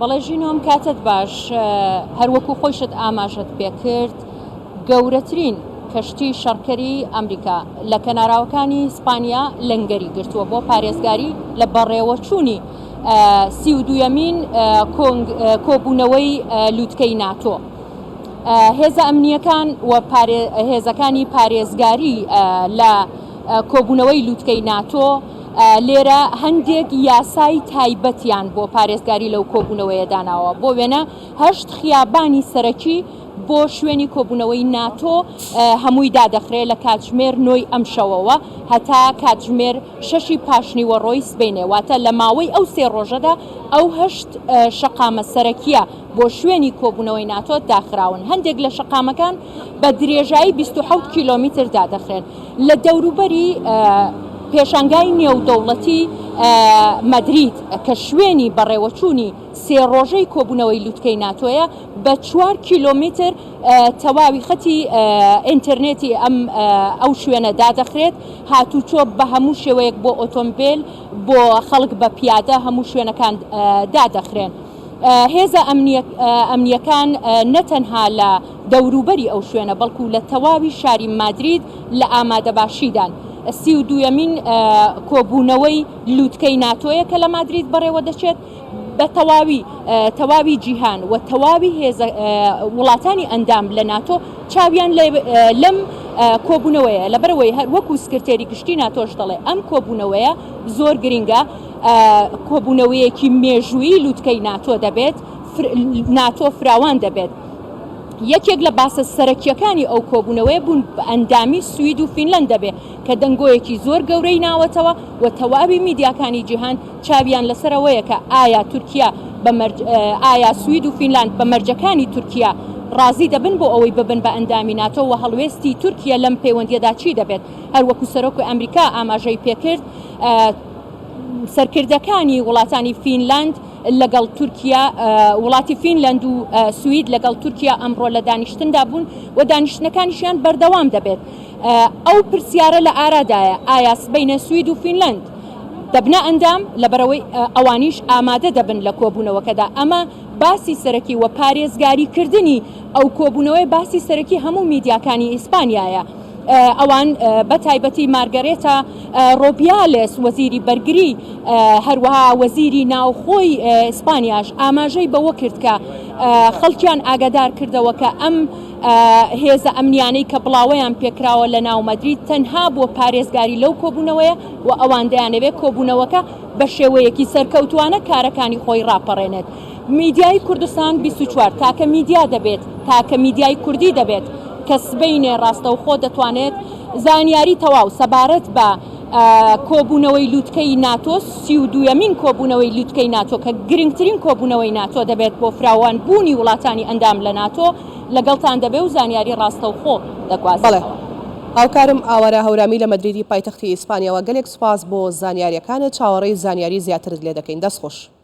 بەڵێ ژینۆم کاتت باش هەروەکو خۆشت ئاماژت پێکرد گەورەترین کەشتی شەڕکەری ئەمریکا لە کەناراوەکانی ئیسپانیا لەنگەری گرتووە بۆ پارێزگاری لە بەڕێوەچوونی 32یەمین کۆبوونەوەی لووتکەی ناتۆ. هێزە ئەمنیەکان و هێزەکانی پارێزگاری لە کۆبوونەوەی لووتکەی ناتۆ لێرە هەندێک یاسای تایبەتیان بۆ پارێزگاری لەو کۆبوونەوەیە داناوە. بۆ وێنە 8 خیابانی سەرەکی بۆ شوێنی کۆبوونەوەی ناتۆ هەمووی دادەخرێت لە کاتژمێر 9 ئەم شەوەوە هەتا کاتژمێر 6 پاشنیوەڕۆی سبەینێ، واتە لە ماوەی ئەو 3 ڕۆژەدا ئەو 8 شەقامە سەرەکیە بۆ شوێنی کۆبوونەوەی ناتۆ داخراون. هەندێک لە شەقامەکان بە درێژایی 27 کیلۆمیتر دادەخرێن. لە دەوروبەری پێشانگای نێودەوڵەتی مەدرید کە شوێنی بەڕێوەچوونی 3 ڕۆژەی کۆبوونەوەی لووتکەی ناتۆیە بە 4 کیلۆمیتر تەواوی خەتی ئینتەرنێتی ئەو شوێنە دادەخرێت. هاتوچۆ بە هەموو شێوەیەک بۆ ئۆتۆمبیل بۆ خەڵک بە پیادە هەموو شوێنەکان دادەخرێن. هێزە ئەمنیەکان نەتەنها لە دەوروبەری ئەو شوێنە بەڵکو لە تەواوی شاری مادرید لە ئامادەباشیدان. 32یەمین کۆبوونەوەی لووتکەی ناتۆیە کە لە مادرید بەڕێوە دەچێت بە تەواوی جیهان و تەواوی وڵاتانی ئەندام لە ناتۆ چاویان لەم کۆبوونەوەیە، لەبەرەوەی وەکو سکرتێری گشتی ناتۆش دەڵێ ئەم کۆبوونەوەیە زۆر گرنگە، کۆبوونەوەیەکی مێژووی لووتکەی ناتۆ دەبێت، ناتۆ فراوان دەبێت. یەکێک لە باسە سەرەکیەکانی ئەو کۆبوونەوەی بوون بە ئەندامی سوید و فینلەند دەبێت کە دەنگۆیەکی زۆر گەورەی ناوەتەوە و تەواوی میدیاکانی جیهان چاویان لەسەرەوەیە کە ئایا سوید و فینلاند بە مەرجەکانی تورکیا ڕازی دەبن بۆ ئەوەی ببن بە ئەندامی ناتۆ و هەڵوێستی تورکیا لەم پەیوەندیەدا چی دەبێت. هەروەکو سەرۆکی ئەمریکا ئاماژەی پێکرد سەرکردەکانی وڵاتانی فینلاند لەگەڵ تورکیا، وڵاتی فینلەند و سوید لەگەڵ تورکیا ئەمڕۆ لە دانیشتندا بوون و دانیشتنەکانیشیان بەردەوام دەبێت. ئەو پرسیارە لە ئارادایە ئایا سبەینە سوید و فینلەند دەبنە ئەندام لەبەرەوەی ئەوانیش ئامادە دەبن لە کۆبوونەوەکەدا. ئەمە باسی سەرەکی و پارێزگاریکردنی ئەو کۆبوونەوەی باسی سەرەکی هەموو میدیاکانی ئیسپانیایە. ئەوان بە تایبەتی مارگەرێتە ڕۆبیالێس وەزیری بەرگری هەروەها وەزیری ناوخۆی ئیسپانیاش ئاماژەی بەوە کرد کە خەڵکیان ئاگادار کردەوە کە ئەم هێزە ئەمنیانەی کە بڵاوەیان پێکراوە لە ناو مەدرید تەنها بۆ پارێزگاری لەو کۆبوونەوەیە و ئەوان دەیانەوێت کۆبوونەوەکە بە شێوەیەکی سەرکەوتوانە کارەکانی خۆی ڕاپەڕێنێت. میدیای کوردستان 24 تاکە میدیا دەبێت، تاکە میدیای کوردی دەبێت کە سبەینێ ڕاستەوخۆ دەتوانێت زانیاری تەواو سەبارەت بە کۆبوونەوەی لووتکەی ناتۆ 32یەمین کۆبوونەوەی لووتکەی ناتۆ کە گرنگترین کۆبوونەوەی ناتۆ دەبێت بۆ فراوان بوونی وڵاتانی ئەندام لە ناتۆ لەگەڵتان دەبێت و زانیاری ڕاستەوخۆ دەگوازێت. هاوکارم ئاوارە هەورامی لە مەدریدی پایتەختی ئیسپانیاوە گەلێک سوپاس بۆ زانیاریەکانە، چاوەڕێی زانیاری زیاترت لێ دەکەین. دەستخۆش.